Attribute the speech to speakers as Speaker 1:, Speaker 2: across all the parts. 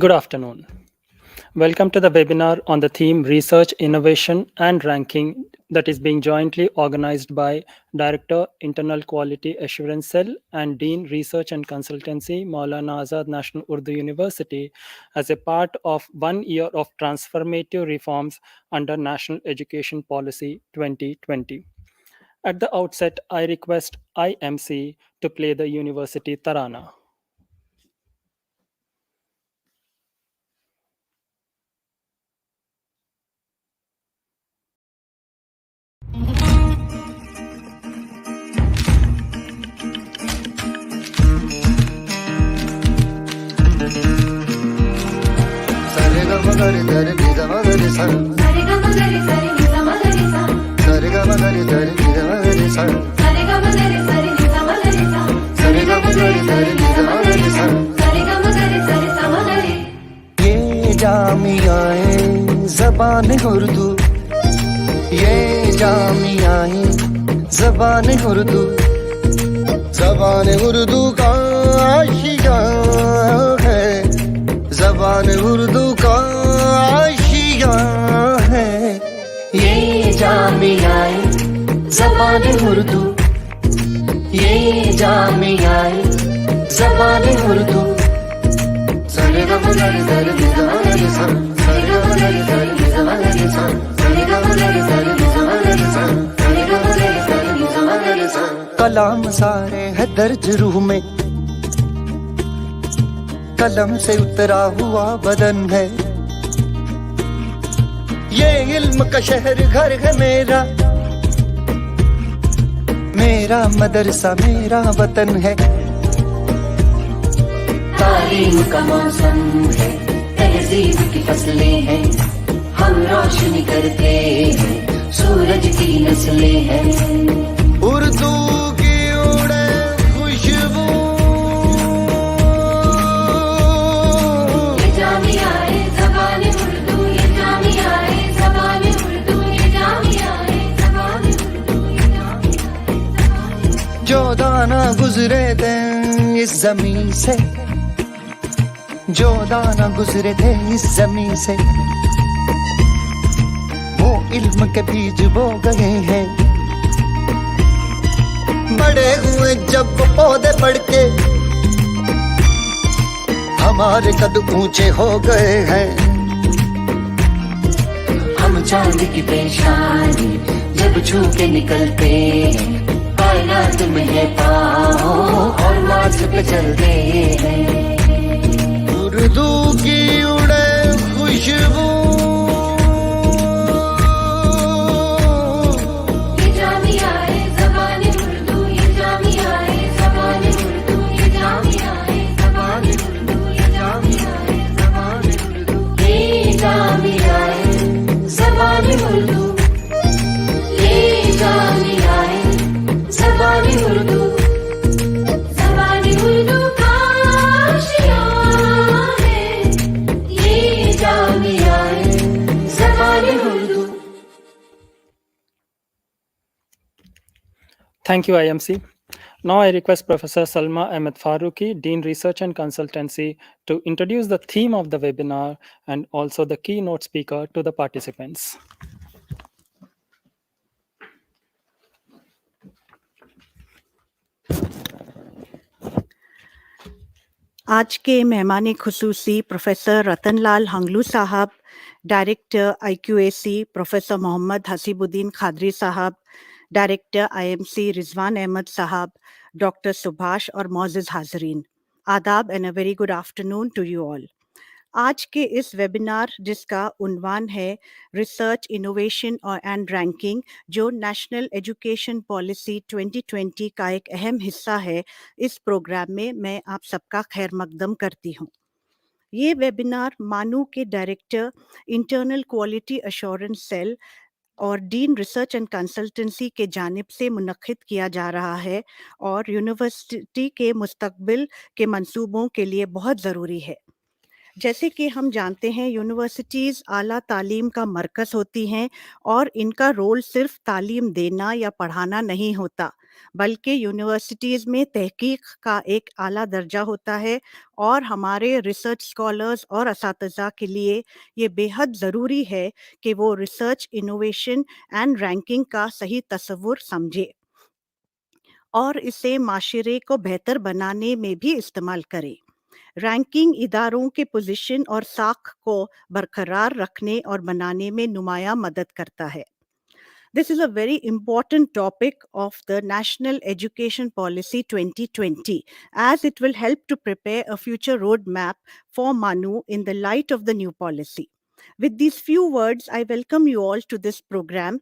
Speaker 1: Good afternoon. Welcome to the webinar on the theme Research, Innovation and Ranking that is being jointly organized by Director, Internal Quality Assurance Cell and Dean Research and Consultancy, Maulana Azad National Urdu University as a part of 1 year of transformative reforms under National Education Policy 2020. At the outset, I request IMC to play the University Tarana.
Speaker 2: ये जामियाए ज़बान उर्दू, ये जामियाए ज़बान उर्दू, ज़बान उर्दू का आशिया है, ज़बान उर्दू का आशिया है। ये जामियाए ज़बान उर्दू, ये जामियाए ज़बान उर्दू। कलाम सारे है दर्ज रूह में, कलम से उतरा हुआ बदन है। ये इल्म का शहर घर है मेरा, मेरा मदरसा मेरा वतन है। तालीम का मौसम है, तहजीब की फसलें हैं, हम रोशनी करते हैं, सूरज की नस्लें हैं। उर्दू की उड़े खुशबू, ये जामियाए ज़बान उर्दू, ये जामियाए ज़बान उर्दू, ये जामियाए ज़बान उर्दू, ये जामियाए ज़बान उर्दू। जो दाना गुजरे दिन इस ज़मीन से, जो दाना गुजरे थे इस ज़मीन से, वो इल्म के बीज बो गए हैं। बड़े हुए जब पौधे बढ़ के, हमारे कद ऊंचे हो गए हैं। हम चांद की पेशानी जब छू के निकलते हैं, कायनात में है पाँव और मार्च पे चलते हैं। उर्दू की उड़े खुशबू, ये जामियाए ज़बान उर्दू, ये जामियाए ज़बान उर्दू, ये जामियाए ज़बान उर्दू, ये जामियाए ज़बान उर्दू, ये जामियाए ज़बान उर्दू, ये जामियाए ज़बान Urdu.
Speaker 1: Thank you, IMC. Now I request Professor Salma Ahmed Faruqi, Dean Research and Consultancy, to introduce the theme of the webinar and also the keynote speaker to the participants.
Speaker 3: आज के मेहमान खुसूसी professor Ratanlal Hanglu sahab, director IQAC professor Mohammad Haseebuddin Khadri sahab, director IMC Rizwan Ahmad साहब, doctor Subhash और मौजूद हाजरीन, आदाब and a very good afternoon to you all. आज के इस वेबिनार जिसका उन्वान है रिसर्च इनोवेशन और एंड रैंकिंग, जो नेशनल एजुकेशन पॉलिसी 2020 का एक अहम हिस्सा है, इस प्रोग्राम में मैं आप सबका खैर मकदम करती हूँ। ये वेबिनार मानू के director internal quality assurance cell और डीन रिसर्च एंड कंसल्टेंसी के जानिब से मुनक्किद किया जा रहा है और यूनिवर्सिटी के मुस्तकबिल के मंसूबों के लिए बहुत ज़रूरी है। जैसे कि हम जानते हैं यूनिवर्सिटीज़ आला तालीम का मरकज़ होती हैं और इनका रोल सिर्फ तालीम देना या पढ़ाना नहीं होता, बल्कि यूनिवर्सिटीज़ में तहकीक का एक आला दर्जा होता है और हमारे रिसर्च स्कॉलर्स और असातिज़ा के लिए ये बेहद ज़रूरी है कि वो रिसर्च, इनोवेशन एंड रैंकिंग का सही तसव्वुर समझे और इसे माशरे को बेहतर बनाने में भी इस्तेमाल करें। रैंकिंग इदारों के पोजीशन और साख को बरकरार रखने और बनाने में नुमाया मदद करता है। This is a very important topic of the National Education Policy 2020, as it will help to prepare a future roadmap for MANUU in the light of the new policy. With these few words, I welcome you all to this program.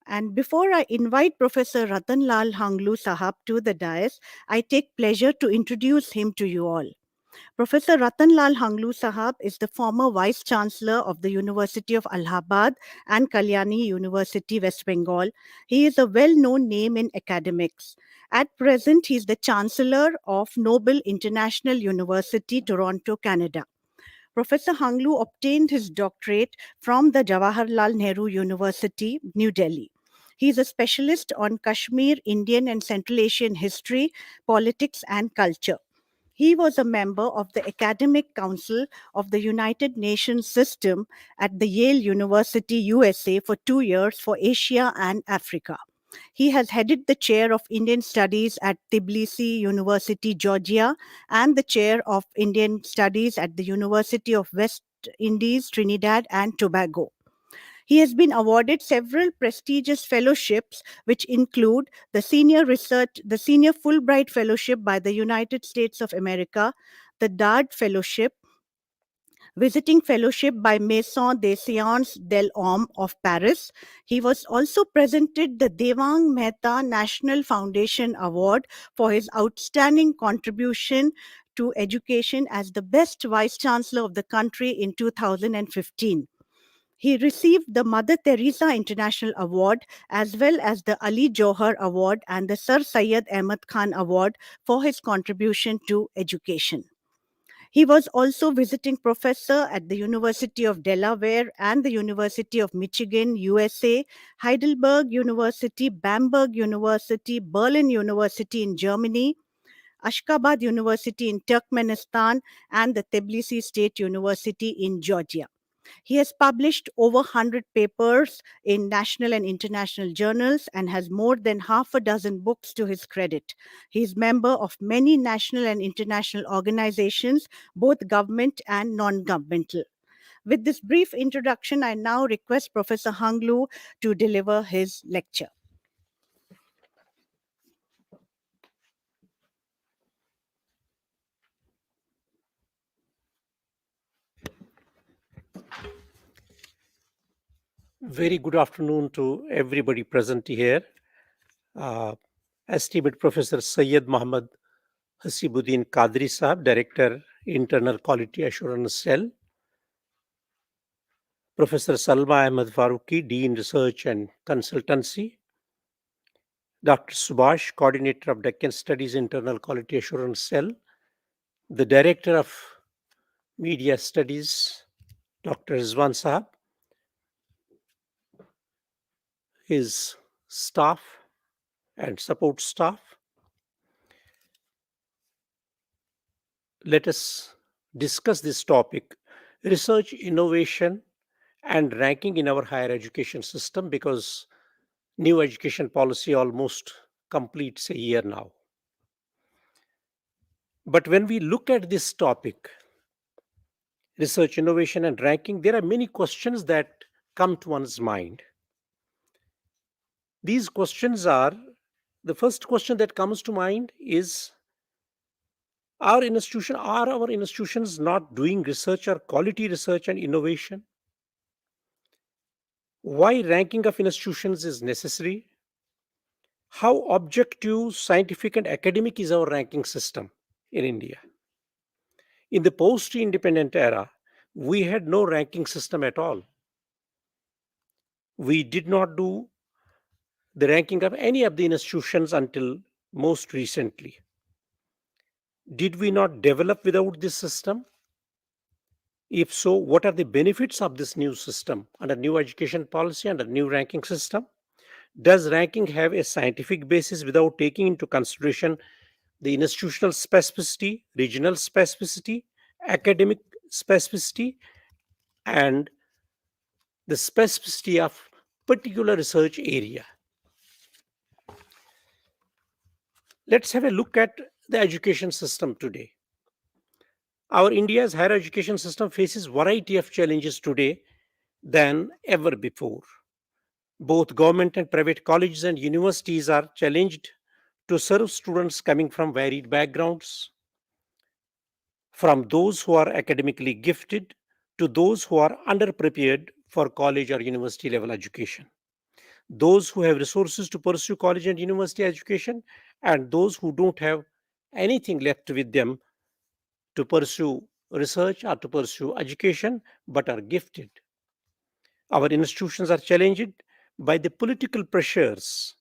Speaker 3: And before I invite Professor Ratan Lal Hanglu Sahab to the dais, I take pleasure to introduce him to you all. Professor Ratan Lal Hanglu Sahab is the former Vice Chancellor of the University of Allahabad and Kalyani University, West Bengal. He is a well-known name in academics. At present, he is the Chancellor of Noble International University, Toronto, Canada. Professor Hanglu obtained his doctorate from the Jawaharlal Nehru University, New Delhi. He is a specialist on Kashmir, Indian and Central Asian history, politics, and culture. He was a member of the Academic Council of the United Nations System at the Yale University, USA, for 2 years for Asia and Africa. He has headed the chair of Indian Studies at Tbilisi University, Georgia, and the chair of Indian Studies at the University of West Indies, Trinidad and Tobago. He has been awarded several prestigious fellowships, which include the Senior Fulbright Fellowship by the United States of America, the DARD Fellowship, Visiting Fellowship by Maison des Sciences de l'Homme of Paris. He was also presented the Devang Mehta National Foundation Award for his outstanding contribution to education as the best Vice Chancellor of the country in 2015. He received the Mother Teresa International Award as well as the Ali Johar Award and the Sir Syed Ahmad Khan Award for his contribution to education. He was also visiting professor at the University of Delaware and the University of Michigan, USA, Heidelberg University, Bamberg University, Berlin University in Germany, Ashgabat University in Turkmenistan, and the Tbilisi State University in Georgia. He has published over 100 papers in national and international journals and has more than half a dozen books to his credit. He is member of many national and international organizations, both government and non-governmental. With this brief introduction, I now request Professor Hanglu to deliver his lecture.
Speaker 4: Very good afternoon to everybody present here. Esteemed Professor Syed Muhammad Hasibuddin Qadri Sahab, Director, Internal Quality Assurance Cell. Professor Salma Ahmed Faruqi, Dean Research and Consultancy. Dr. Subhash, Coordinator of Deccan Studies Internal Quality Assurance Cell. The Director of Media Studies, Dr. Rizwan Sahab. His staff and support staff. Let us discuss this topic, research, innovation, and ranking in our higher education system, because new education policy almost completes a year now. But when we look at this topic, research, innovation, and ranking, there are many questions that come to one's mind. These questions are, the first question that comes to mind is, are our institutions not doing research or quality research and innovation? Why ranking of institutions is necessary? How objective, scientific, and academic is our ranking system in India? In the post-independent era, we had no ranking system at all. We did not do the ranking of any of the institutions until most recently. Did we not develop without this system? If so, what are the benefits of this new system under new education policy, under new ranking system? Does ranking have a scientific basis without taking into consideration the institutional specificity, regional specificity, academic specificity, and the specificity of particular research area? Let's have a look at the education system today. Our India's higher education system faces variety of challenges today than ever before. Both government and private colleges and universities are challenged to serve students coming from varied backgrounds, from those who are academically gifted to those who are underprepared for college or university level education, those who have resources to pursue college and university education, and those who don't have anything left with them to pursue research or to pursue education but are gifted. Our institutions are challenged by the political pressures,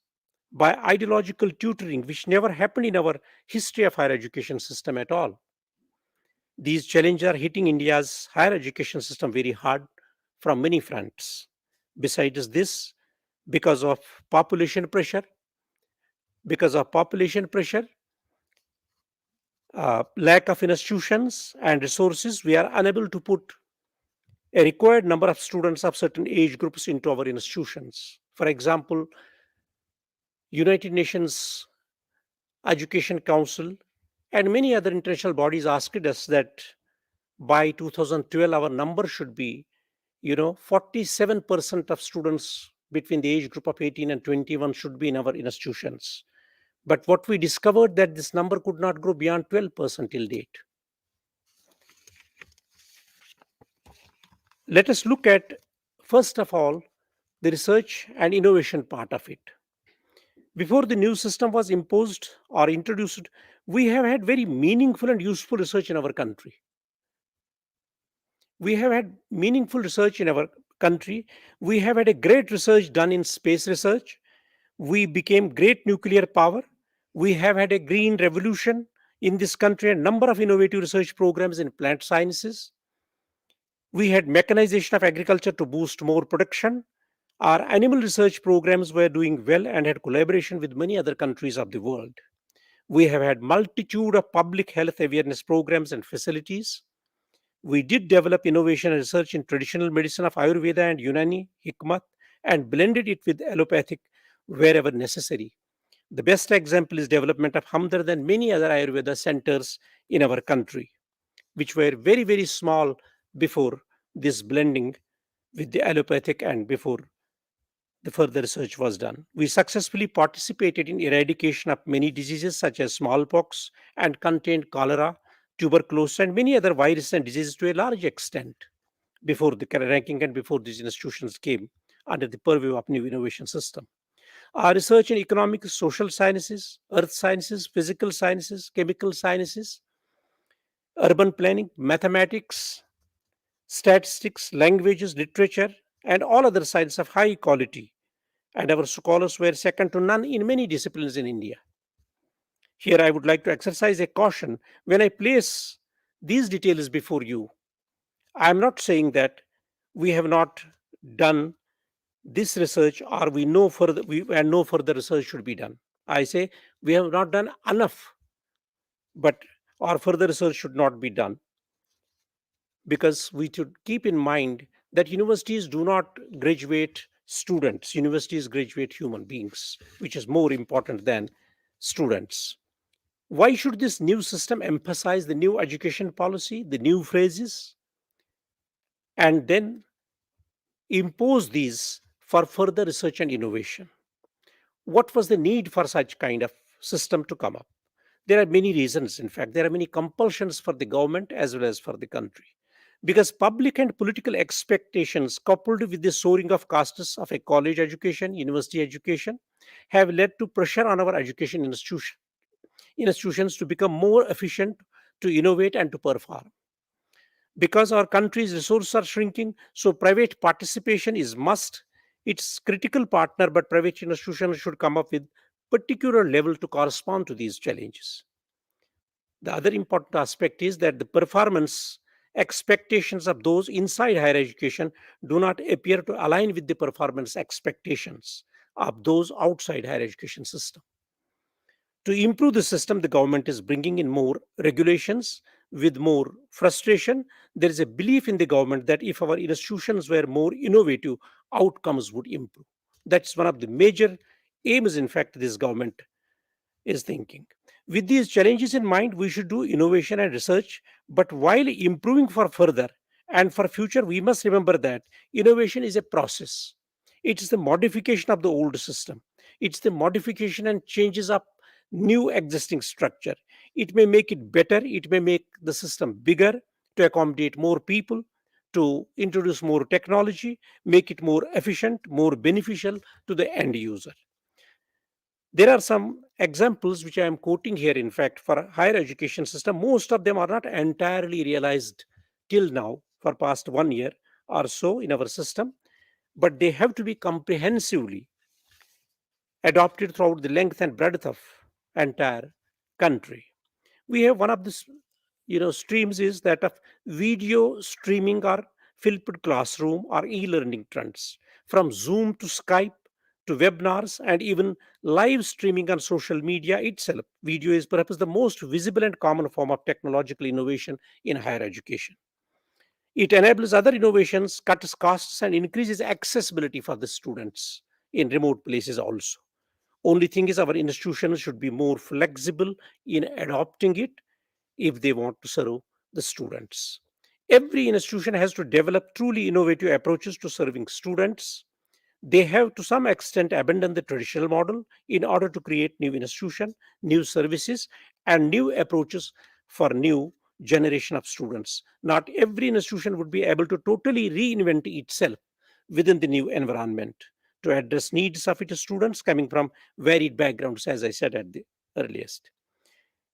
Speaker 4: by ideological tutoring, which never happened in our history of higher education system at all. These challenges are hitting India's higher education system very hard from many fronts. Besides this, because of population pressure, because of population pressure, lack of institutions and resources, we are unable to put a required number of students of certain age groups into our institutions. For example, United Nations Education Council and many other international bodies asked us that by 2012 our number should be 47% of students between the age group of 18 and 21 should be in our institutions. But what we discovered that this number could not grow beyond 12% till date. Let us look at, first of all, the research and innovation part of it. Before the new system was imposed or introduced, we have had very meaningful and useful research in our country. We have had meaningful research in our country. We have had a great research done in space research. We became great nuclear power. We have had a green revolution in this country, a number of innovative research programs in plant sciences. We had mechanization of agriculture to boost more production. Our animal research programs were doing well and had collaboration with many other countries of the world. We have had multitude of public health awareness programs and facilities. We did develop innovation and research in traditional medicine of Ayurveda and Unani, Hikmat, and blended it with allopathic wherever necessary. The best example is development of Hamdard and many other Ayurveda centers in our country, which were very, very small before this blending with the allopathic and before the further research was done. We successfully participated in eradication of many diseases such as smallpox and contained cholera, tuberculosis, and many other viruses and diseases to a large extent before the ranking and before these institutions came under the purview of new innovation system. Our research in economics, social sciences, earth sciences, physical sciences, chemical sciences, urban planning, mathematics, statistics, languages, literature, and all other sciences of high quality. And our scholars were second to none in many disciplines in India. Here, I would like to exercise a caution when I place these details before you. I am not saying that we have not done this research or no further research should be done. I say we have not done enough, but our further research should not be done, because we should keep in mind that universities do not graduate students, universities graduate human beings, which is more important than students. Why should this new system emphasize the new education policy, the new phrases, and then impose these for further research and innovation? What was the need for such kind of system to come up? There are many reasons. In fact, there are many compulsions for the government as well as for the country, because public and political expectations coupled with the soaring of costs of a college education, university education, have led to pressure on our education institutions to become more efficient, to innovate, and to perform. Because our country's resources are shrinking, so private participation is must. It's critical partner, but private institutions should come up with particular level to correspond to these challenges. The other important aspect is that the performance expectations of those inside higher education do not appear to align with the performance expectations of those outside higher education system. To improve the system, the government is bringing in more regulations with more frustration. There is a belief in the government that if our institutions were more innovative, outcomes would improve. That's one of the major aims, in fact, this government is thinking. With these challenges in mind, we should do innovation and research, but while improving for further and for future, we must remember that innovation is a process. It's the modification of the old system. It's the modification and changes of new existing structure. It may make it better, it may make the system bigger to accommodate more people, to introduce more technology, make it more efficient, more beneficial to the end user. There are some examples which I am quoting here, in fact, for a higher education system. Most of them are not entirely realized till now for past 1 year or so in our system, but they have to be comprehensively adopted throughout the length and breadth of entire country. We have one of the streams is that of video streaming or flipped classroom or e-learning trends, from Zoom to Skype to webinars and even live streaming on social media itself. Video is perhaps the most visible and common form of technological innovation in higher education. It enables other innovations, cuts costs, and increases accessibility for the students in remote places also. Only thing is, our institutions should be more flexible in adopting it if they want to serve the students. Every institution has to develop truly innovative approaches to serving students. They have to some extent abandoned the traditional model in order to create new institution, new services, and new approaches for new generation of students. Not every institution would be able to totally reinvent itself within the new environment to address needs of its students coming from varied backgrounds, as I said at the earliest.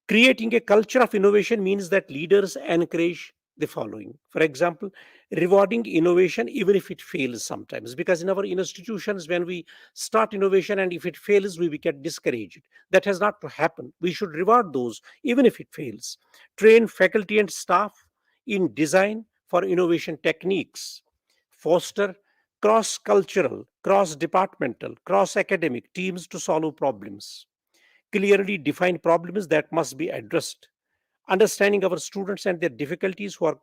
Speaker 4: Creating a culture of innovation means that leaders encourage the following. For example, rewarding innovation even if it fails sometimes. Because in our institutions, when we start innovation and if it fails, we get discouraged. That has not to happen. We should reward those even if it fails. Train faculty and staff in design for innovation techniques. Foster cross cultural, cross departmental, cross academic teams to solve problems. Clearly define problems that must be addressed. Understanding our students and their difficulties who are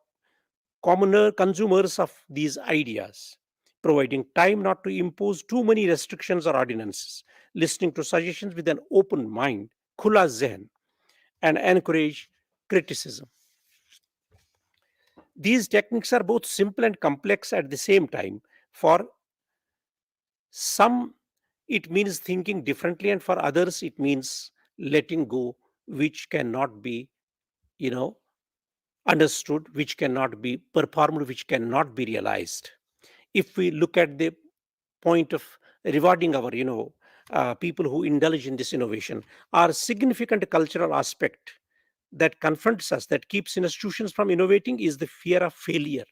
Speaker 4: commoner consumers of these ideas. Providing time not to impose too many restrictions or ordinances. Listening to suggestions with an open mind, khula zehn, and encourage criticism. These techniques are both simple and complex at the same time. For some, it means thinking differently, and for others, it means letting go, which cannot be, you know, understood, which cannot be performed, which cannot be realized. If we look at the point of rewarding our, people who indulge in this innovation, our significant cultural aspect that confronts us, that keeps institutions from innovating, is the fear of failure.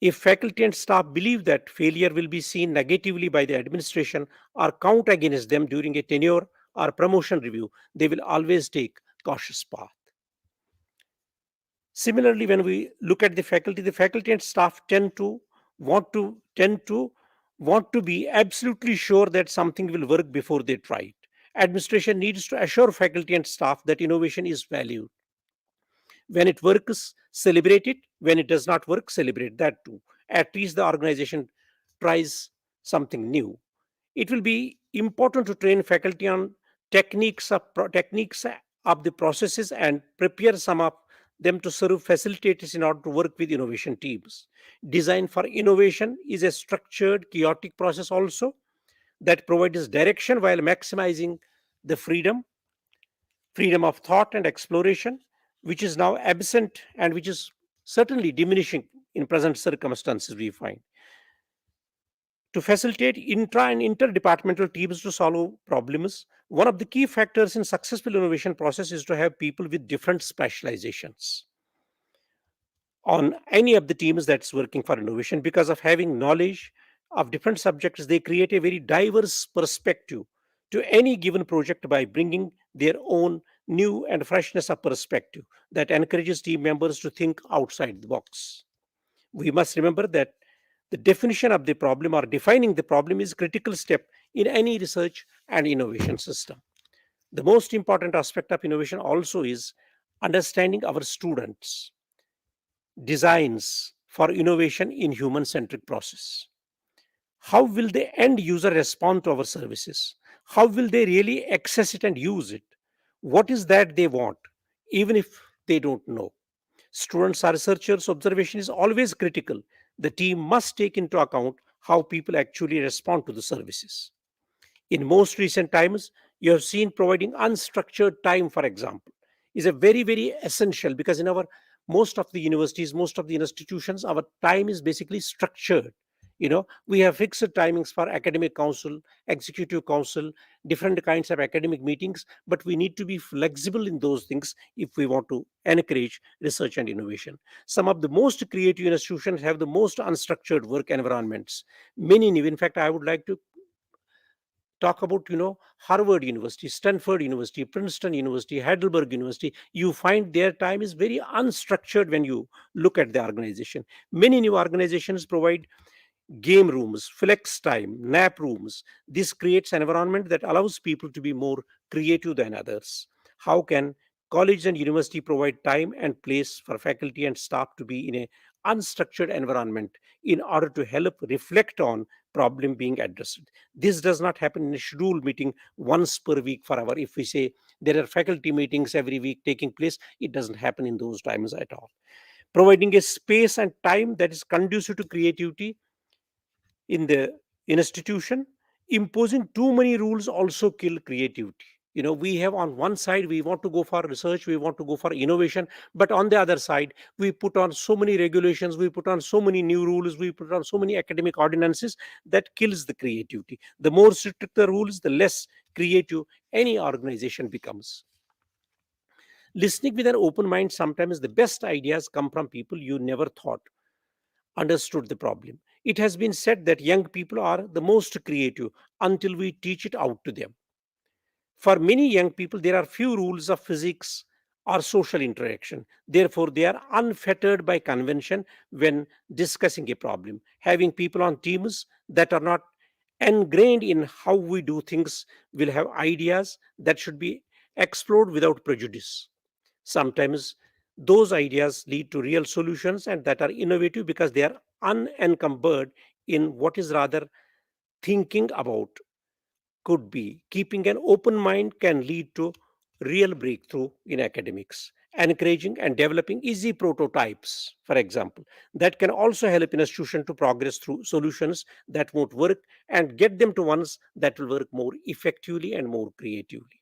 Speaker 4: If faculty and staff believe that failure will be seen negatively by the administration or count against them during a tenure or promotion review, they will always take cautious path. Similarly, when we look at the faculty and staff tend to be absolutely sure that something will work before they try it. Administration needs to assure faculty and staff that innovation is valued. When it works, celebrate it. When it does not work, celebrate that too. At least the organization tries something new. It will be important to train faculty on techniques of the processes and prepare some of them to serve facilitators in order to work with innovation teams. Design for innovation is a structured, chaotic process also that provides direction while maximizing the freedom of thought and exploration, which is now absent and which is certainly diminishing in present circumstances, we find. To facilitate intra and interdepartmental teams to solve problems, one of the key factors in successful innovation process is to have people with different specializations on any of the teams that's working for innovation. Because of having knowledge of different subjects, they create a very diverse perspective to any given project by bringing their own new and freshness of perspective that encourages team members to think outside the box. We must remember that the definition of the problem or defining the problem is a critical step in any research and innovation system. The most important aspect of innovation also is understanding our students' designs for innovation in human centric process. How will the end user respond to our services? How will they really access it and use it? What is that they want, even if they don't know? Students or researchers' observation is always critical. The team must take into account how people actually respond to the services. In most recent times, you have seen providing unstructured time, for example, is a very essential, because in our most of the universities, most of the institutions, our time is basically structured. We have fixed timings for academic council, executive council, different kinds of academic meetings, but we need to be flexible in those things if we want to encourage research and innovation. Some of the most creative institutions have the most unstructured work environments. Many new, in fact, I would like to talk about Harvard University, Stanford University, Princeton University, Heidelberg University. You find their time is very unstructured. When you look at the organization, many new organizations provide game rooms, flex time, nap rooms. This creates an environment that allows people to be more creative than others. How can college and university provide time and place for faculty and staff to be in a unstructured environment in order to help reflect on problem being addressed? This does not happen in a scheduled meeting once per week forever. If we say there are faculty meetings every week taking place, it doesn't happen in those times at all. Providing a space and time that is conducive to creativity in the institution. Imposing too many rules also kill creativity. We have, on one side, we want to go for research, we want to go for innovation, but on the other side, we put on so many regulations, we put on so many new rules, we put on so many academic ordinances that kills the creativity. The more strict the rules, the less creative any organization becomes. Listening with an open mind, sometimes the best ideas come from people you never thought understood the problem. It has been said that young people are the most creative until we teach it out to them. For many young people, there are few rules of physics or social interaction. Therefore, they are unfettered by convention when discussing a problem. Having people on teams that are not ingrained in how we do things will have ideas that should be explored without prejudice. Sometimes those ideas lead to real solutions and that are innovative because they are unencumbered in what is rather thinking about could be. Keeping an open mind can lead to real breakthrough in academics. Encouraging and developing easy prototypes, for example, that can also help an institution to progress through solutions that won't work and get them to ones that will work more effectively and more creatively.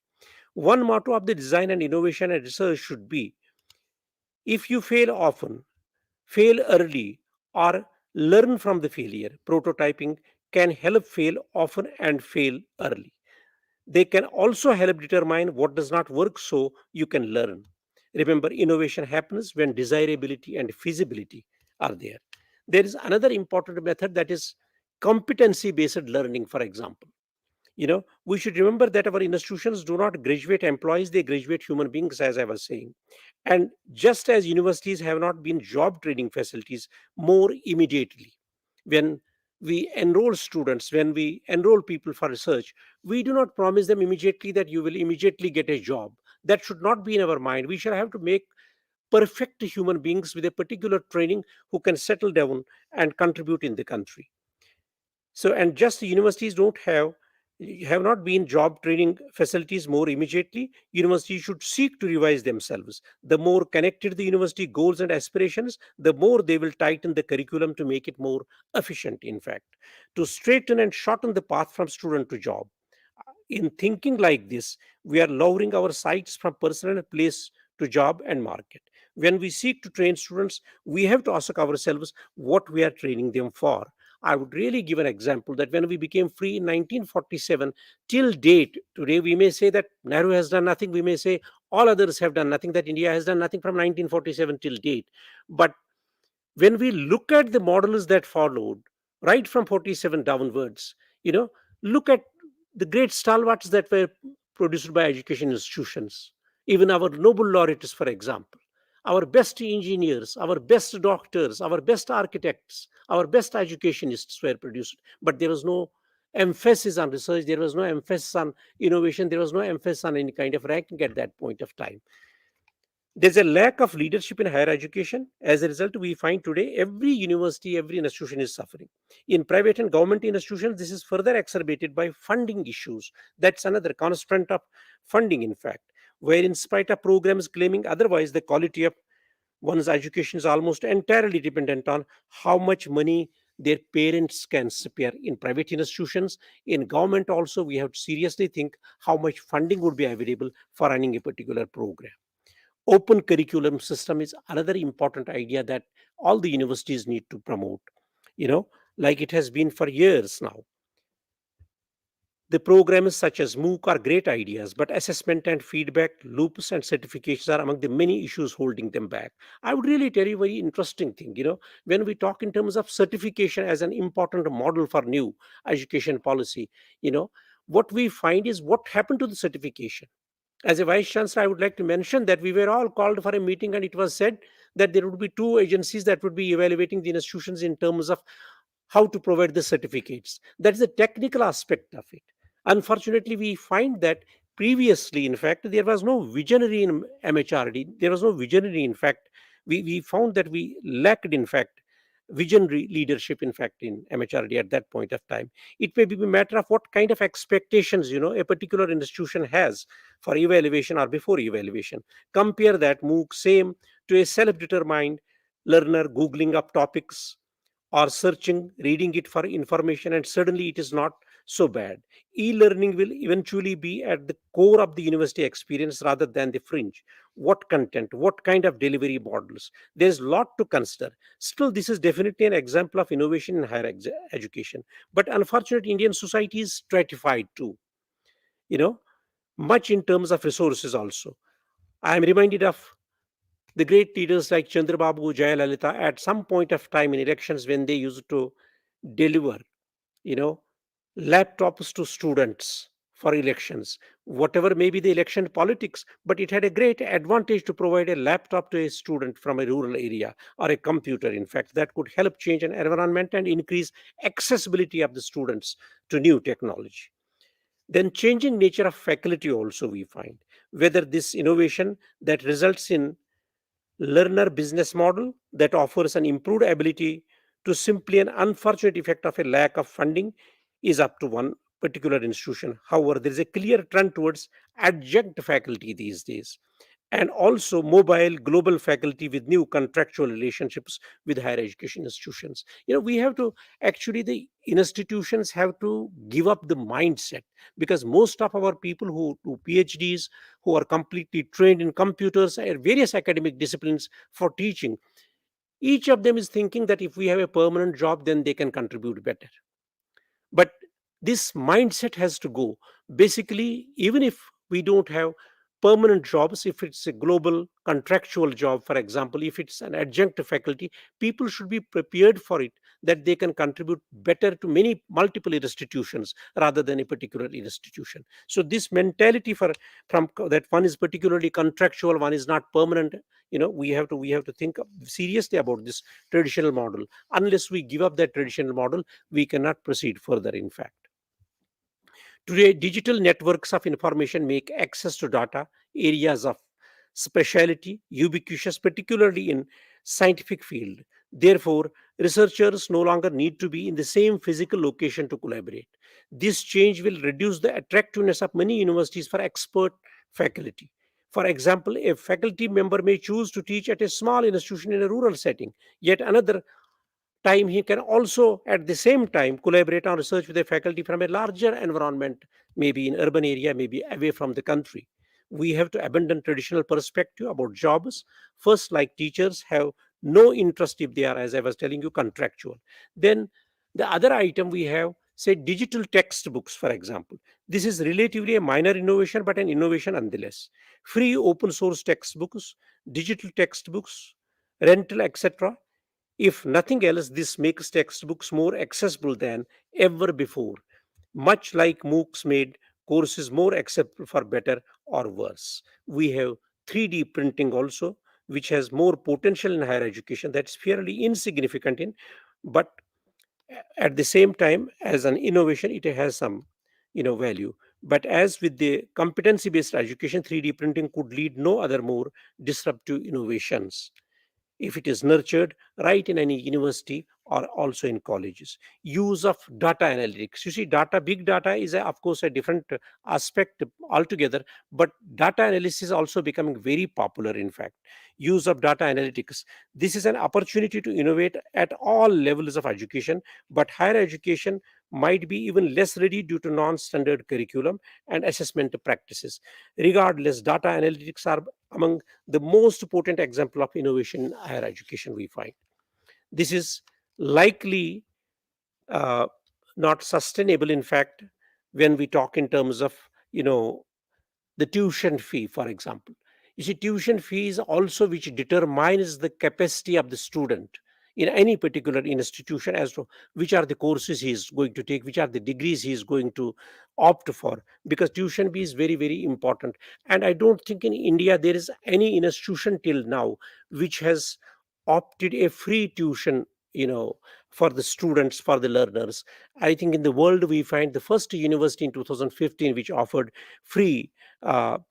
Speaker 4: One motto of the design and innovation and research should be: if you fail often, fail early, or learn from the failure. Prototyping can help fail often and fail early. They can also help determine what does not work so you can learn. Remember, innovation happens when desirability and feasibility are there. There is another important method, that is competency based learning, for example. We should remember that our institutions do not graduate employees, they graduate human beings, as I was saying. And just as universities have not been job training facilities more immediately, when we enroll students, when we enroll people for research, we do not promise them immediately that you will immediately get a job. That should not be in our mind. We should have to make perfect human beings with a particular training who can settle down and contribute in the country. So, and just the universities don't have not been job training facilities more immediately. Universities should seek to revise themselves. The more connected the university goals and aspirations, the more they will tighten the curriculum to make it more efficient, in fact, to straighten and shorten the path from student to job. In thinking like this, we are lowering our sights from personal place to job and market. When we seek to train students, we have to ask ourselves what we are training them for. I would really give an example that when we became free in 1947 till date, today we may say that Nehru has done nothing, we may say all others have done nothing, that India has done nothing from 1947 till date. But when we look at the models that followed right from 47 downwards, look at the great stalwarts that were produced by education institutions. Even our Nobel laureates, for example, our best engineers, our best doctors, our best architects, our best educationists were produced. But there was no emphasis on research, there was no emphasis on innovation, there was no emphasis on any kind of ranking at that point of time. There's a lack of leadership in higher education. As a result, we find today every university, every institution is suffering. In private and government institutions, this is further exacerbated by funding issues. That's another constraint of funding, in fact, where in spite of programs claiming otherwise, the quality of one's education is almost entirely dependent on how much money their parents can spare. In private institutions, in government also, we have to seriously think how much funding would be available for running a particular program. Open curriculum system is another important idea that all the universities need to promote, you know like it has been for years now. The programs such as MOOC are great ideas, but assessment and feedback loops and certifications are among the many issues holding them back. I would really tell you a very interesting thing. When we talk in terms of certification as an important model for new education policy, you know, what we find is what happened to the certification. As a vice chancellor, I would like to mention that we were all called for a meeting, and it was said that there would be two agencies that would be evaluating the institutions in terms of how to provide the certificates. That is the technical aspect of it. Unfortunately, we find that previously, in fact, there was no visionary in MHRD. There was no visionary, in fact. We found that we lacked, in fact, visionary leadership, in fact, in MHRD at that point of time. It may be a matter of what kind of expectations, a particular institution has for evaluation or before evaluation. Compare that MOOC same to a self-determined learner googling up topics or searching, reading it for information, and suddenly it is not so bad. E-learning will eventually be at the core of the university experience rather than the fringe. What content, what kind of delivery models? There's a lot to consider. Still, this is definitely an example of innovation in higher education. But unfortunately, Indian society is stratified too, you know, much in terms of resources also. I am reminded of the great leaders like Chandrababu, Jayalalitha at some point of time in elections when they used to deliver, you know, laptops to students for elections. Whatever may be the election politics, but it had a great advantage to provide a laptop to a student from a rural area, or a computer, in fact, that could help change an environment and increase accessibility of the students to new technology. Then changing nature of faculty also we find, whether this innovation that results in learner business model that offers an improved ability to simply an unfortunate effect of a lack of funding is up to one particular institution. However, there is a clear trend towards adjunct faculty these days, and also mobile global faculty with new contractual relationships with higher education institutions. We have to actually, the institutions have to give up the mindset, because most of our people who do PhDs, who are completely trained in computers and various academic disciplines for teaching, each of them is thinking that if we have a permanent job, then they can contribute better. But this mindset has to go. Basically, even if we don't have permanent jobs, if it's a global contractual job, for example, if it's an adjunct faculty, people should be prepared for it, that they can contribute better to many multiple institutions rather than a particular institution. So this mentality from that one is particularly contractual, one is not permanent, we have to think seriously about this traditional model. Unless we give up that traditional model, we cannot proceed further, in fact. Today, digital networks of information make access to data areas of specialty ubiquitous, particularly in scientific field. Therefore, researchers no longer need to be in the same physical location to collaborate. This change will reduce the attractiveness of many universities for expert faculty. For example, a faculty member may choose to teach at a small institution in a rural setting, yet another time he can also at the same time collaborate on research with a faculty from a larger environment, maybe in urban area, maybe away from the country. We have to abandon traditional perspective about jobs. First, like teachers have no interest if they are, as I was telling you, contractual. Then the other item we have, say, digital textbooks, for example. This is relatively a minor innovation, but an innovation nonetheless. Free open source textbooks, digital textbooks, rental, etc. If nothing else, this makes textbooks more accessible than ever before, much like MOOCs made course is more acceptable for better or worse. We have 3D printing also, which has more potential in higher education. That's fairly insignificant in, but at the same time, as an innovation, it has some value. But as with the competency based education, 3D printing could lead no other more disruptive innovations if it is nurtured right in any university or also in colleges. Use of data analytics. You see, big data is, of course, a different aspect altogether, but data analysis is also becoming very popular, in fact. Use of data analytics. This is an opportunity to innovate at all levels of education, but higher education might be even less ready due to non standard curriculum and assessment practices. Regardless, data analytics are among the most potent example of innovation in higher education we find. This is likely uh, not sustainable, in fact, when we talk in terms of the tuition fee, for example. You see, tuition fee is also which determines the capacity of the student in any particular institution as to which are the courses he is going to take, which are the degrees he is going to opt for, because tuition fee is very, very important. And I don't think in India there is any institution till now which has opted a free tuition, for the students, for the learners. I think in the world we find the first university in 2015 which offered free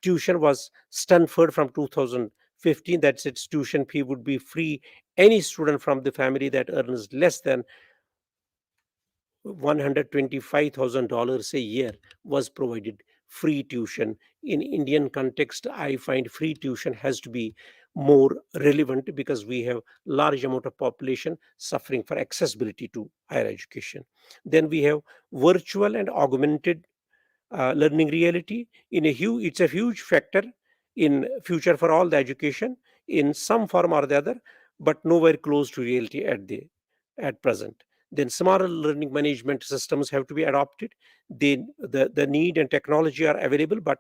Speaker 4: tuition was Stanford from 2015. That's its tuition fee would be free. Any student from the family that earns less than $125,000 a year was provided free tuition. In Indian context, I find free tuition has to be more relevant because we have large amount of population suffering for accessibility to higher education. Then we have virtual and augmented learning reality. It's a huge factor in future for all the education in some form or the other, but nowhere close to reality at present. Then smarter learning management systems have to be adopted. The need and technology are available, but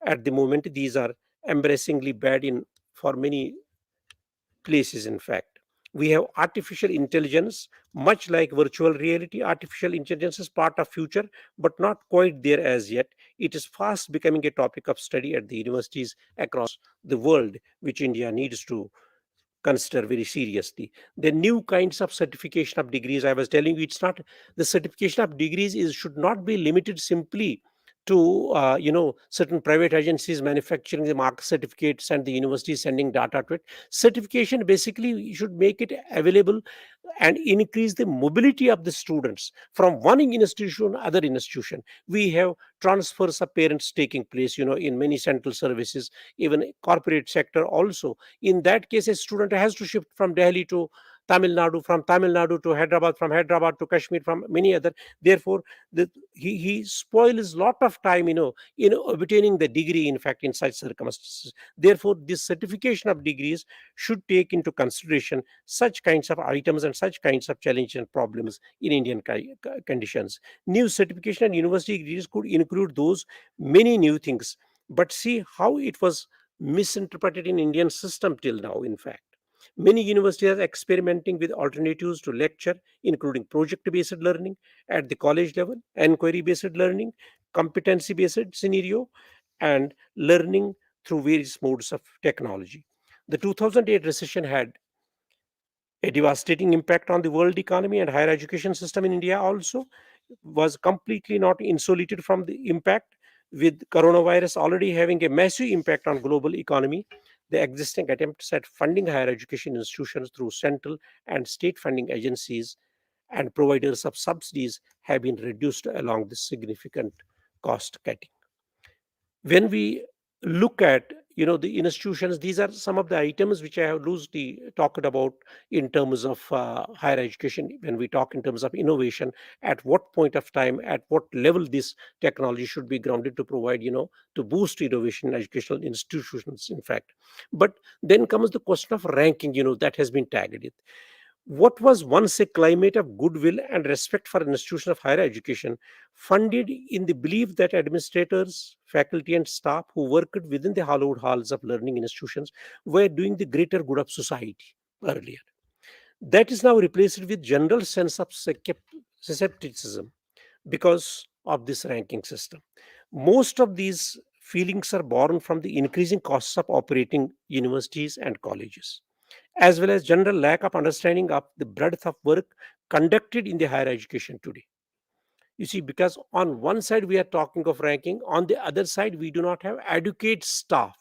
Speaker 4: at the moment these are embarrassingly bad in for many places. In fact, we have artificial intelligence. Much like virtual reality, artificial intelligence is part of future, but not quite there as yet. It is fast becoming a topic of study at the universities across the world, which India needs to consider very seriously. The new kinds of certification of degrees, I was telling you, it's not the certification of degrees is should not be limited simply to certain private agencies manufacturing the mark certificates and the university sending data to it. Certification basically should make it available and increase the mobility of the students from one institution to other institution. We have transfers of parents taking place, in many central services, even corporate sector also. In that case, a student has to shift from Delhi to Tamil Nadu, from Tamil Nadu to Hyderabad, from Hyderabad to Kashmir, from many other. Therefore, he spoils lot of time, in obtaining the degree. In fact, in such circumstances, therefore, this certification of degrees should take into consideration such kinds of items and such kinds of challenges and problems in Indian conditions. New certification and university degrees could include those many new things, but see how it was misinterpreted in Indian system till now. In fact, many universities are experimenting with alternatives to lecture, including project-based learning at the college level, inquiry-based learning, competency-based scenario, and learning through various modes of technology. The 2008 recession had a devastating impact on the world economy, and higher education system in India also was completely not insulated from the impact. With coronavirus already having a massive impact on global economy, the existing attempts at funding higher education institutions through central and state funding agencies and providers of subsidies have been reduced along this significant cost cutting. When we look at the institutions, these are some of the items which I have loosely talked about in terms of higher education. When we talk in terms of innovation, at what point of time, at what level this technology should be grounded to provide, to boost innovation in educational institutions, in fact. But then comes the question of ranking, that has been tagged it. What was once a climate of goodwill and respect for an institution of higher education, funded in the belief that administrators, faculty, and staff who worked within the hallowed halls of learning institutions were doing the greater good of society earlier. That is now replaced with general sense of skepticism because of this ranking system. Most of these feelings are born from the increasing costs of operating universities and colleges, as well as general lack of understanding of the breadth of work conducted in the higher education today. You see, because on one side we are talking of ranking, on the other side we do not have adequate staff,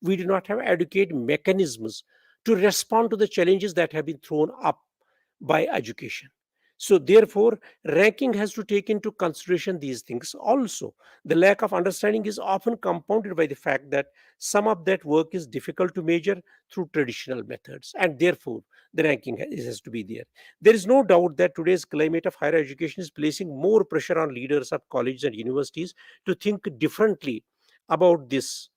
Speaker 4: we do not have adequate mechanisms to respond to the challenges that have been thrown up by education. So therefore, ranking has to take into consideration these things also. The lack of understanding is often compounded by the fact that some of that work is difficult to measure through traditional methods, and therefore the ranking has to be there. There is no doubt that today's climate of higher education is placing more pressure on leaders of colleges and universities to think differently about this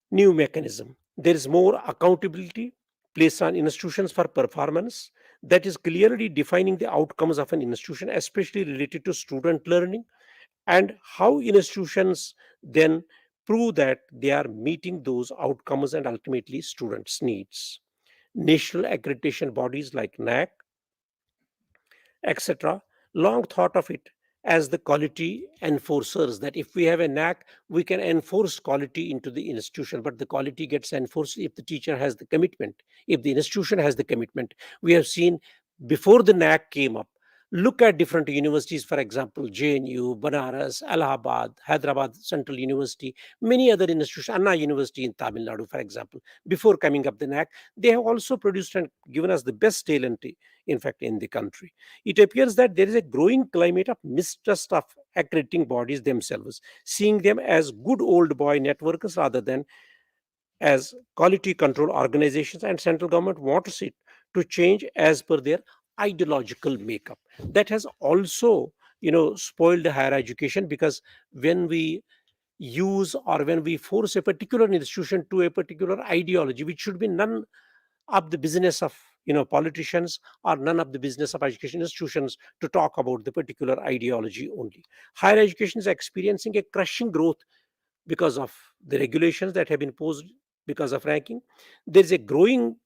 Speaker 4: new mechanism. There is more accountability placed on institutions for performance, that is clearly defining the outcomes of an institution, especially related to student learning, and how institutions then prove that they are meeting those outcomes and ultimately students' needs. National accreditation bodies like NAC, etc., long thought of it as the quality enforcers, that if we have a knack, we can enforce quality into the institution, but the quality gets enforced if the teacher has the commitment, if the institution has the commitment. We have seen before the knack came up, look at different universities, for example, JNU, Banaras, Allahabad, Hyderabad Central University, many other institutions, Anna University in Tamil Nadu, for example. Before coming up the knack, they have also produced and given us the best talent, in fact, in the country. It appears that there is a growing climate of mistrust of accrediting bodies themselves, seeing them as good old boy networks rather than as quality control organizations, and central government wants it to change as per their ideological makeup. That has also, spoiled the higher education, because when we use or when we force a particular institution to a particular ideology, which should be none of the business of politicians, or none of the business of education institutions to talk about the particular ideology only. Higher education is experiencing a crushing growth because of the regulations that have been posed because of ranking. There is a growing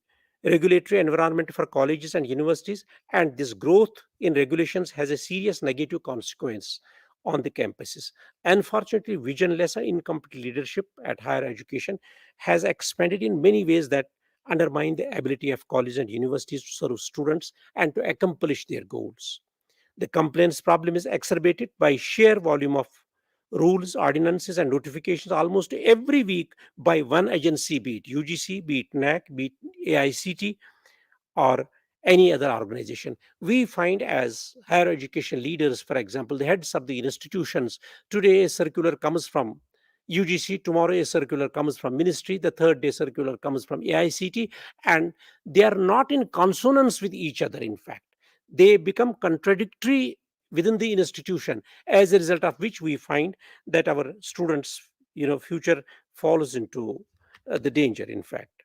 Speaker 4: regulatory environment for colleges and universities, and this growth in regulations has a serious negative consequence on the campuses. Unfortunately, visionless and incompetent leadership at higher education has expanded in many ways that undermine the ability of colleges and universities to serve students and to accomplish their goals. The complaints problem is exacerbated by sheer volume of rules, ordinances, and notifications almost every week by one agency, be it UGC, be it NAC, be it AICT, or any other organization. We find as higher education leaders, for example, the heads of the institutions, today a circular comes from UGC, tomorrow a circular comes from ministry, the third day circular comes from AICT, and they are not in consonance with each other. In fact, they become contradictory within the institution, as a result of which we find that our students future falls into the danger. In fact,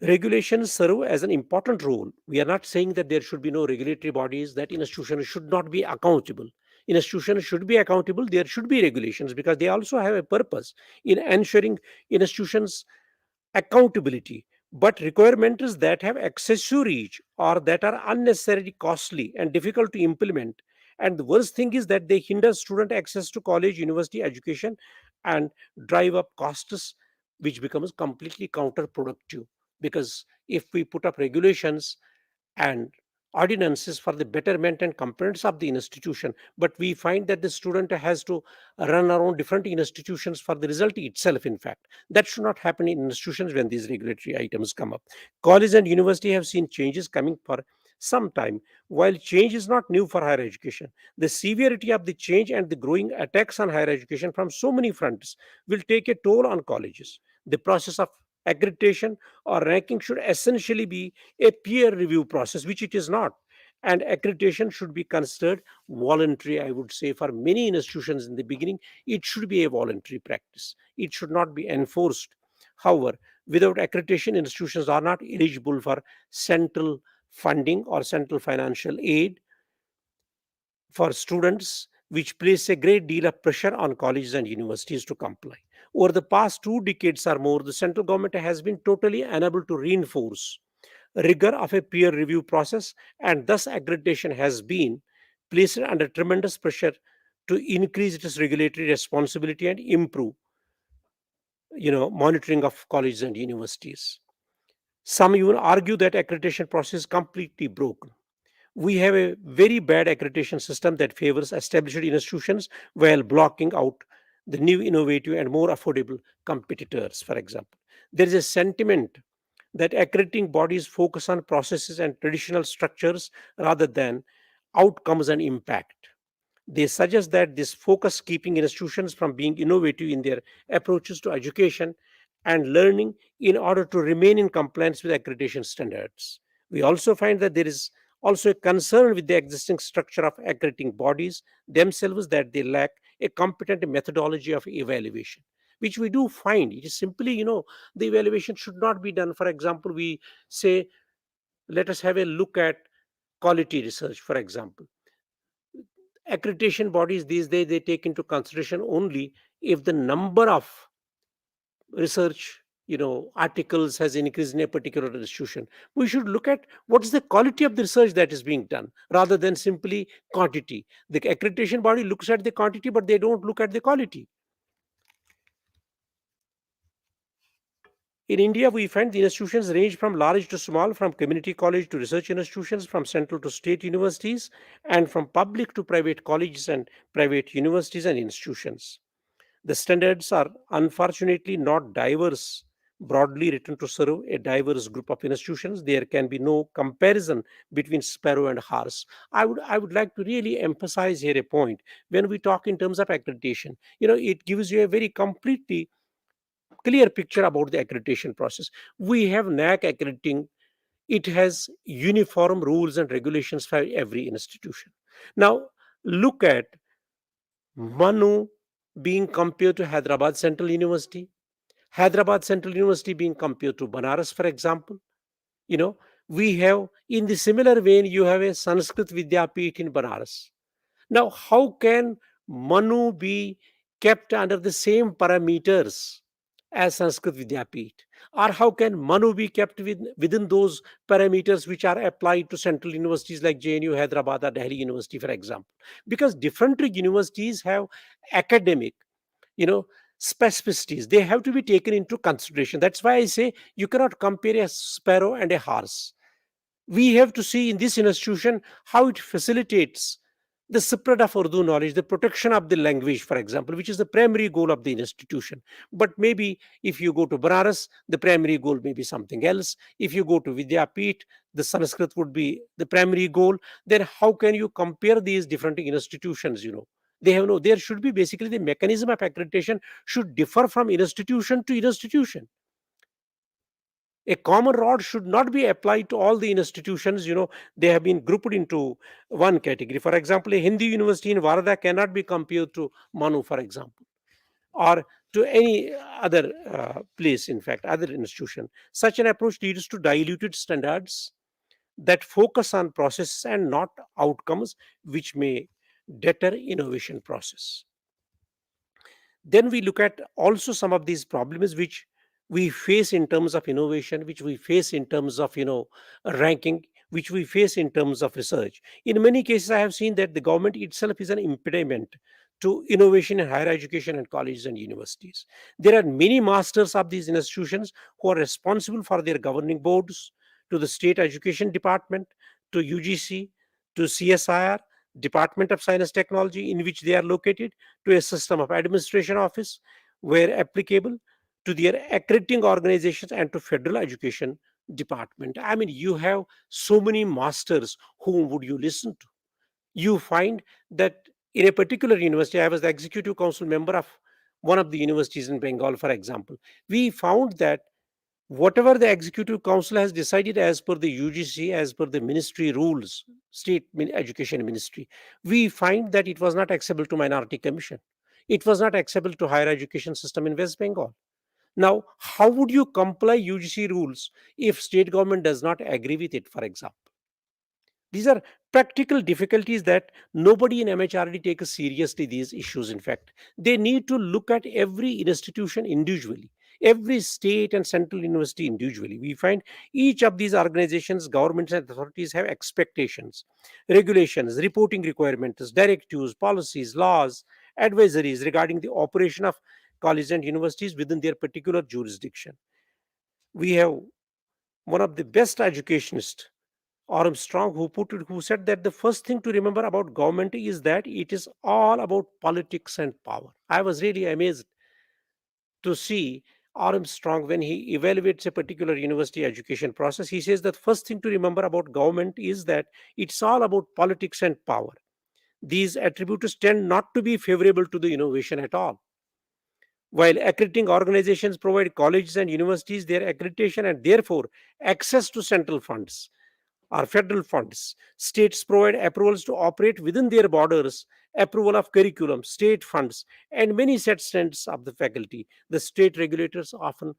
Speaker 4: regulations serve as an important role. We are not saying that there should be no regulatory bodies, that institutions should not be accountable. Institutions should be accountable. There should be regulations, because they also have a purpose in ensuring institutions accountability. But requirements that have excessive reach or that are unnecessarily costly and difficult to implement. And the worst thing is that they hinder student access to college, university education, and drive up costs, which becomes completely counterproductive. Because if we put up regulations and ordinances for the betterment and compliance of the institution, but we find that the student has to run around different institutions for the result itself, in fact, that should not happen in institutions when these regulatory items come up. College and university have seen changes coming for some time. While change is not new for higher education, the severity of the change and the growing attacks on higher education from so many fronts will take a toll on colleges. The process of accreditation or ranking should essentially be a peer review process, which it is not. And accreditation should be considered voluntary, I would say, for many institutions in the beginning. It should be a voluntary practice, it should not be enforced. However, without accreditation, institutions are not eligible for central funding or central financial aid for students, which place a great deal of pressure on colleges and universities to comply. Over the past 2 decades or more, the central government has been totally unable to reinforce rigor of a peer review process, and thus accreditation has been placed under tremendous pressure to increase its regulatory responsibility and improve, monitoring of colleges and universities. Some even argue that accreditation process is completely broken. We have a very bad accreditation system that favors established institutions while blocking out the new, innovative, and more affordable competitors, for example. There is a sentiment that accrediting bodies focus on processes and traditional structures rather than outcomes and impact. They suggest that this focus keeping institutions from being innovative in their approaches to education and learning in order to remain in compliance with accreditation standards. We also find that there is also a concern with the existing structure of accrediting bodies themselves, that they lack a competent methodology of evaluation, which we do find. It is simply, the evaluation should not be done. For example, we say, let us have a look at quality research, for example. Accreditation bodies these days, they take into consideration only if the number of research, articles has increased in a particular institution. We should look at what is the quality of the research that is being done rather than simply quantity. The accreditation body looks at the quantity, but they don't look at the quality. In India, we find the institutions range from large to small, from community college to research institutions, from central to state universities, and from public to private colleges and private universities and institutions. The standards are unfortunately not diverse, broadly written to serve a diverse group of institutions. There can be no comparison between sparrow and horse. I would like to really emphasize here a point. When we talk in terms of accreditation, it gives you a very completely clear picture about the accreditation process. We have NAC accrediting. It has uniform rules and regulations for every institution. Now, look at MANUU being compared to Hyderabad Central University, Hyderabad Central University being compared to Banaras, for example. You know, we have, in the similar vein, you have a Sanskrit Vidyapeeth in Banaras. Now, how can MANUU be kept under the same parameters as Sanskrit Vidyapeeth? Or how can MANUU be kept within those parameters which are applied to central universities like JNU, Hyderabad, or Delhi University, for example? Because different universities have academic, you know, specificities. They have to be taken into consideration. That's why I say you cannot compare a sparrow and a horse. We have to see in this institution how it facilitates the spread of Urdu knowledge, the protection of the language, for example, which is the primary goal of the institution. But maybe if you go to Banaras, the primary goal may be something else. If you go to Vidyapeeth, the Sanskrit would be the primary goal. Then how can you compare these different institutions? They have no, there should be basically the mechanism of accreditation should differ from institution to institution. A common rod should not be applied to all the institutions. They have been grouped into one category. For example, a Hindi university in Varada cannot be compared to MANUU, for example, or to any other place, in fact, other institution. Such an approach leads to diluted standards that focus on processes and not outcomes, which may deter innovation process. Then we look at also some of these problems which we face in terms of innovation, which we face in terms of ranking, which we face in terms of research. In many cases, I have seen that the government itself is an impediment to innovation in higher education and colleges and universities. There are many masters of these institutions who are responsible for their governing boards, to the state education department, to UGC, to CSIR, Department of Science Technology, in which they are located, to a system of administration office where applicable, to their accrediting organizations, and to federal education department. I mean, you have so many masters. Whom would you listen to? You find that in a particular university, I was the executive council member of one of the universities in Bengal, for example. We found that whatever the executive council has decided as per the UGC, as per the ministry rules, education ministry, we find that it was not acceptable to minority commission. It was not acceptable to higher education system in West Bengal. Now, how would you comply UGC rules if state government does not agree with it, for example? These are practical difficulties that nobody in MHRD takes seriously these issues. In fact, they need to look at every institution individually. every state and central university individually. We find each of these organizations, governments, and authorities have expectations, regulations, reporting requirements, directives, policies, laws, advisories regarding the operation of colleges and universities within their particular jurisdiction. We have one of the best educationists, Armstrong, who said that the first thing to remember about government is that it is all about politics and power. I was really amazed to see Armstrong when he evaluates a particular university education process. He says that first thing to remember about government is that it's all about politics and power. These attributes tend not to be favorable to the innovation at all. While accrediting organizations provide colleges and universities their accreditation and therefore access to central funds or federal funds, states provide approvals to operate within their borders, approval of curriculum, state funds, and many set standards of the faculty. The state regulators often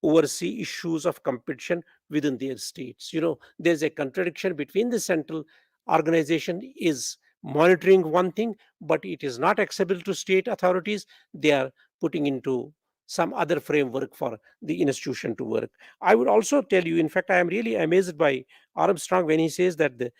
Speaker 4: oversee issues of competition within their states. There's a contradiction between the central organization is monitoring one thing, but it is not acceptable to state authorities. They are putting into some other framework for the institution to work. I would also tell you, in fact, I am really amazed by Armstrong when he says that the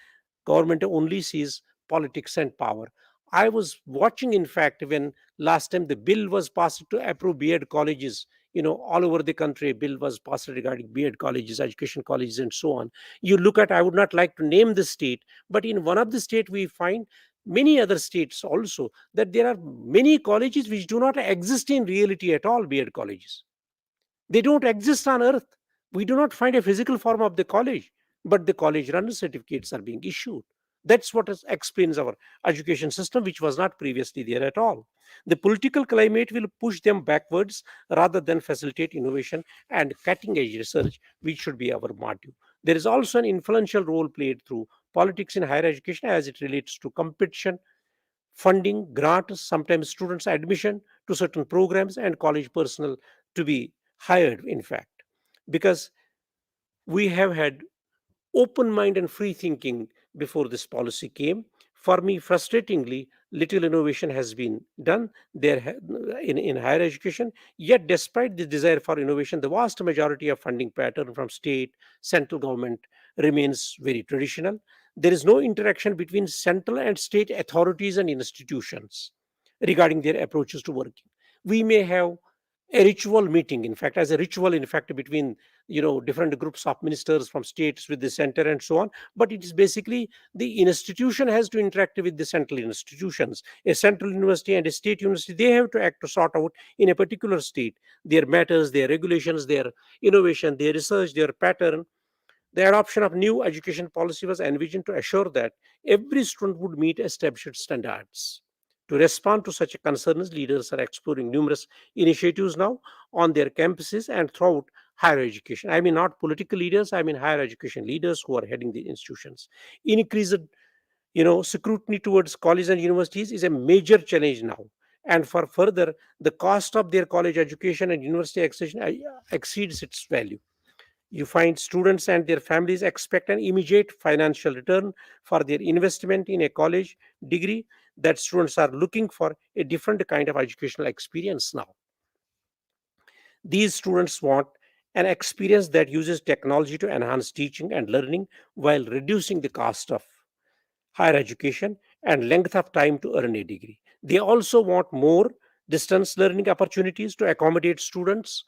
Speaker 4: government only sees politics and power. I was watching, in fact, when last time the bill was passed to approve B.Ed colleges, all over the country, a bill was passed regarding B.Ed colleges, education colleges, and so on. You look at, I would not like to name the state, but in one of the state we find many other states also that there are many colleges which do not exist in reality at all, B.Ed colleges. They don't exist on earth. We do not find a physical form of the college, but the college run certificates are being issued. That's what explains our education system, which was not previously there at all. The political climate will push them backwards rather than facilitate innovation and cutting edge research, which should be our motto. There is also an influential role played through politics in higher education as it relates to competition, funding, grants, sometimes students' admission to certain programs, and college personnel to be hired, in fact, because we have had open mind and free thinking before this policy came. For me, frustratingly, little innovation has been done there in higher education. Yet, despite the desire for innovation, the vast majority of funding pattern from state, central government remains very traditional. There is no interaction between central and state authorities and institutions regarding their approaches to working. We may have a ritual meeting, in fact, as a ritual, in fact, between different groups of ministers from states with the center and so on, but it is basically the institution has to interact with the central institutions. A central university and a state university, they have to act to sort out in a particular state their matters, their regulations, their innovation, their research, their pattern. The adoption of new education policy was envisioned to assure that every student would meet established standards. To respond to such concerns, leaders are exploring numerous initiatives now on their campuses and throughout higher education. I mean, not political leaders, I mean higher education leaders who are heading the institutions. Increased, scrutiny towards colleges and universities is a major challenge now. And for further, the cost of their college education and university accession exceeds its value. You find students and their families expect an immediate financial return for their investment in a college degree, that students are looking for a different kind of educational experience now. These students want an experience that uses technology to enhance teaching and learning while reducing the cost of higher education and length of time to earn a degree. They also want more distance learning opportunities to accommodate students.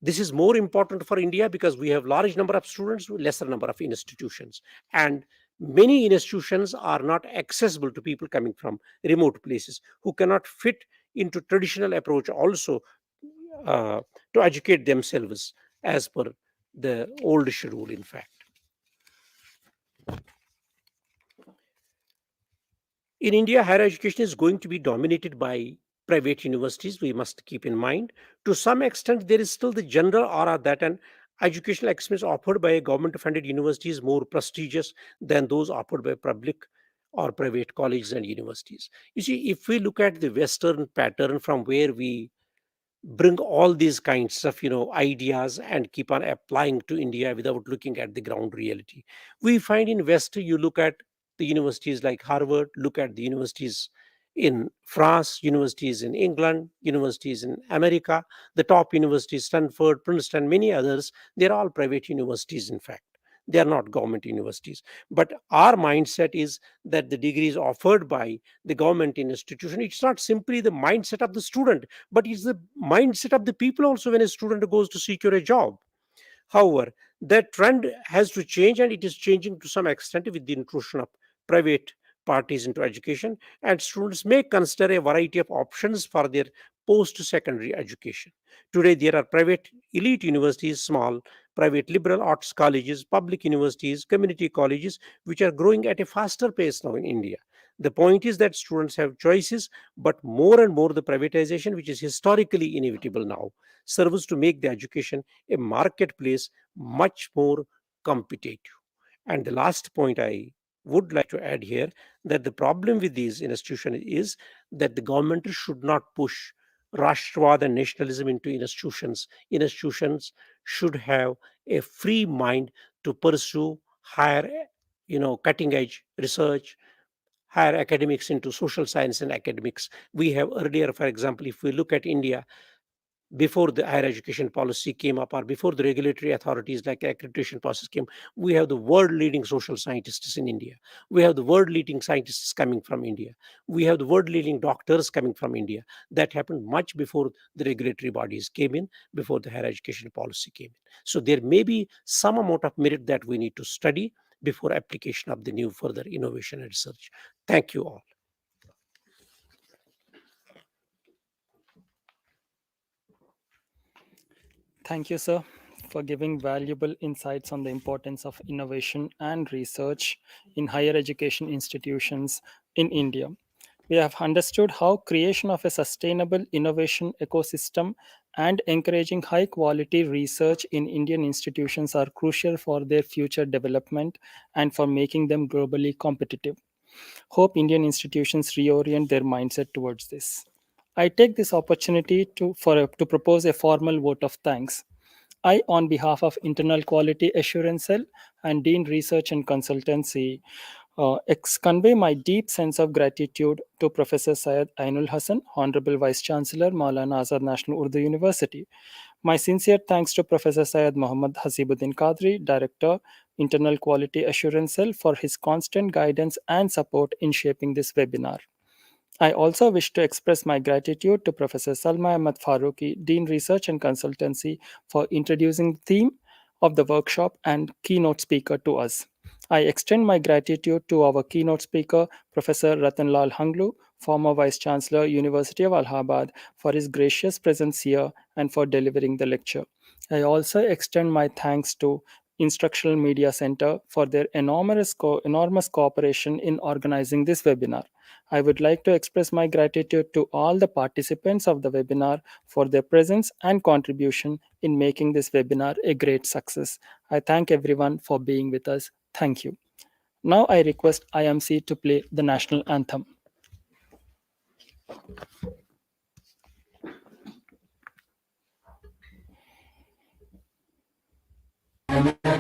Speaker 4: This is more important for India because we have large number of students with lesser number of institutions, and many institutions are not accessible to people coming from remote places who cannot fit into traditional approach also uh, to educate themselves as per the old schedule. In fact, in India, higher education is going to be dominated by private universities. We must keep in mind. To some extent, there is still the general aura that an educational experience offered by a government funded university is more prestigious than those offered by public or private colleges and universities. You see, if we look at the Western pattern from where we bring all these kinds of ideas and keep on applying to India without looking at the ground reality, we find in West, you look at the universities like Harvard, look at the universities in France, universities in England, universities in America, the top universities, Stanford, Princeton, many others, they're all private universities, in fact. They are not government universities. But our mindset is that the degree is offered by the government institution. It's not simply the mindset of the student, but it's the mindset of the people also when a student goes to secure a job. However, that trend has to change, and it is changing to some extent with the intrusion of private parties into education, and students may consider a variety of options for their post secondary education. Today, there are private elite universities, small private liberal arts colleges, public universities, community colleges, which are growing at a faster pace now in India. The point is that students have choices, but more and more the privatization, which is historically inevitable now, serves to make the education a marketplace much more competitive. And the last point I would like to add here, that the problem with these institutions is that the government should not push Rashtravad and nationalism into institutions. Institutions should have a free mind to pursue higher, cutting edge research, higher academics into social science and academics. We have earlier, for example, if we look at India, before the higher education policy came up, or before the regulatory authorities like accreditation process came, we have the world leading social scientists in India. We have the world leading scientists coming from India. We have the world leading doctors coming from India. That happened much before the regulatory bodies came in, before the higher education policy came in. So there may be some amount of merit that we need to study before application of the new further innovation and research. Thank you all.
Speaker 1: Thank you, sir, for giving valuable insights on the importance of innovation and research in higher education institutions in India. We have understood how creation of a sustainable innovation ecosystem and encouraging high quality research in Indian institutions are crucial for their future development and for making them globally competitive. Hope Indian institutions reorient their mindset towards this. I take this opportunity to propose a formal vote of thanks. I, on behalf of Internal Quality Assurance Cell and Dean Research and Consultancy, convey my deep sense of gratitude to Professor Syed Ainul Hassan, Honorable Vice Chancellor, Maulana Azad National Urdu University. My sincere thanks to Professor Syed Mohammad Hasibuddin Qadri, Director, Internal Quality Assurance Cell, for his constant guidance and support in shaping this webinar. I also wish to express my gratitude to Professor Salma Ahmad Farooqi, Dean Research and Consultancy, for introducing the theme of the workshop and keynote speaker to us. I extend my gratitude to our keynote speaker, Professor Ratanlal Hanglu, former Vice Chancellor, University of Allahabad, for his gracious presence here and for delivering the lecture. I also extend my thanks to Instructional Media Centre for their enormous cooperation in organizing this webinar. I would like to express my gratitude to all the participants of the webinar for their presence and contribution in making this webinar a great success. I thank everyone for being with us. Thank you. Now I request IMC to play the national anthem.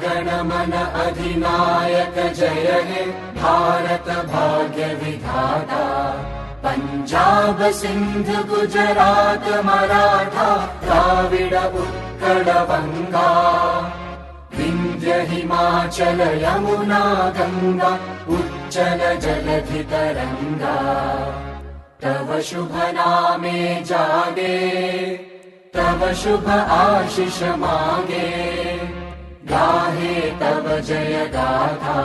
Speaker 2: गण मन अधिनायक जय हे भारत भाग्य विधाता पंजाब सिंध गुजरात मराठा द्राविड उत्कल बंगा विंध्य हिमाचल यमुना गंगा उच्चल जलधि तरंगा तव शुभ नामे जागे तव शुभ आशीष मांगे गाहे तव जय गाथा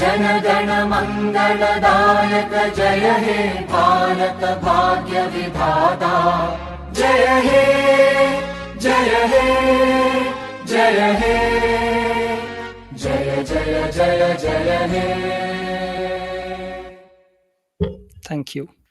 Speaker 2: जन गण मंगलदायक जय हे भारत भाग्य विधाता जय हे जय हे जय हे जय जय जय जय हे
Speaker 1: Thank you.